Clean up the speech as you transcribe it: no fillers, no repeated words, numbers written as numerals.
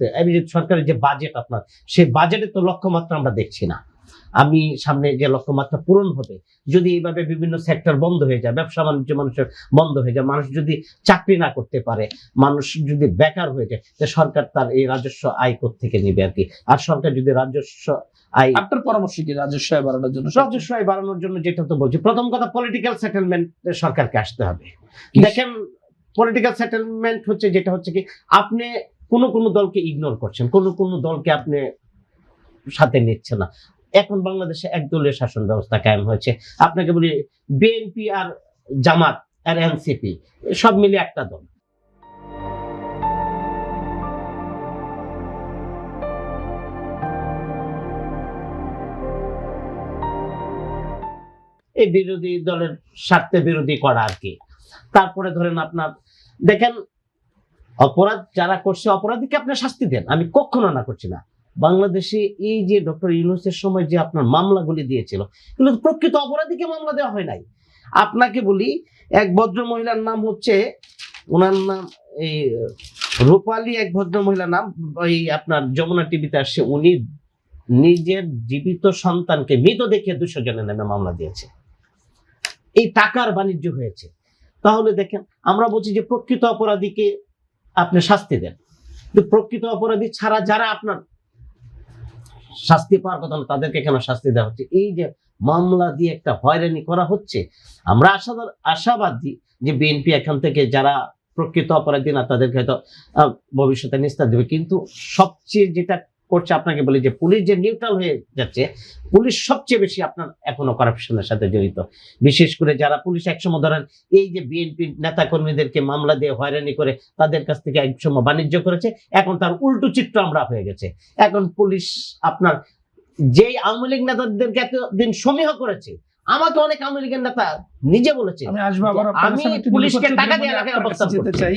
করতে, আমি যে সরকারের যে বাজেট আপনার, সেই বাজেটের তো লক্ষ্যমাত্রা আমরা দেখছি না। আমি সামনে যে লক্ষ্যমাত্রা পূরণ হবে, যদি এইভাবে বিভিন্ন সেক্টর বন্ধ হয়ে যায়, ব্যবসা বাণিজ্য মানুষের বন্ধ হয়ে যায়, মানুষ যদি চাকরি না করতে পারে, মানুষ যদি বেকার হয়ে যায়, তো সরকার তার এই রাজস্ব আয় থেকে নেবে আর কি। আর সরকার যদি রাজস্ব আয়, আপনার পরামর্শ কি রাজস্ব আয় বাড়ানোর জন্য? রাজস্ব আয় বাড়ানোর জন্য যেটা তো বলছি, প্রথম কথা পলিটিক্যাল সেটেলমেন্ট সরকারকে আসতে হবে। দেখেন, পলিটিক্যাল সেটেলমেন্ট হচ্ছে যেটা হচ্ছে কি, আপনি কোন দলকে ইগনোর করছেন, কোন দলকে আপনি সাথে নিচ্ছেন না। এখন বাংলাদেশে একদলীয় শাসন ব্যবস্থা কায়েম হয়েছে। আপনাকে বলি, বিএনপি আর জামাত আর এনসিপি সব মিলে একটা দল। এই বিরোধী দলের স্বার্থে বিরোধী করা আর কি। তারপরে ধরেন আপনার দেখেন, অপরাধ যারা করছে অপরাধীকে আপনি শাস্তি দেন, আমি কখনো না করছি না। বাংলাদেশে এই যে ডক্টর ইউনূসের সময় যে আপনার মামলাগুলি দিয়েছিল, কিন্তু প্রকৃত অপরাধীকে মামলা দেওয়া হয় নাই। আপনাকে বলি, এক ভদ্র মহিলার নাম হচ্ছে, ওনার নাম এই রূপালী, এক ভদ্র মহিলার নাম, ওই আপনার যমুনা টিভিতে আসছে, উনি নিজের জীবিত সন্তানকে মৃত দেখে 200 জনের নামে মামলা দিয়েছে। এই টাকার বাণিজ্য হয়েছে। তাহলে দেখেন, আমরা বলছি যে প্রকৃত অপরাধীকে আপনি শাস্তি দেন, কিন্তু প্রকৃত অপরাধী ছাড়া যারা আপনার শাস্তি পাওয়ার কথা না, তাদেরকে কেন শাস্তি দেওয়া হচ্ছে? এই যে মামলা দিয়ে একটা হয়রানি করা হচ্ছে, আমরা আশাবাদী যে বিএনপি এখান থেকে যারা প্রকৃত অপরাধী না, তাদেরকে হয়তো ভবিষ্যতে নিস্তার দেবে। কিন্তু সবচেয়ে যেটা করছে, আপনাকে বলি যে পুলিশ যে নিউট্রাল হয়ে যাচ্ছে, পুলিশ সবচেয়ে বেশি আপনার এখনো কারাপশনের সাথে জড়িত। বিশেষ করে যারা পুলিশ একসময় ধরেন এই যে বিএনপি নেতা কর্মীদেরকে মামলা দিয়ে হয়রানি করে তাদের কাছ থেকে একসময় বাণিজ্য করেছে, এখন তার উল্টো চিত্র আমরা হয়ে গেছে। এখন পুলিশ আপনার যেই আওয়ামী লীগ নেতাদেরকে এতদিন সমীহ করেছে, আমাকে অনেক আওয়ামী লীগের নেতা নিজে বলেছে আমি আসবো আবার আমি পুলিশকে টাকা দিয়ে রাখার অবস্থা চাই।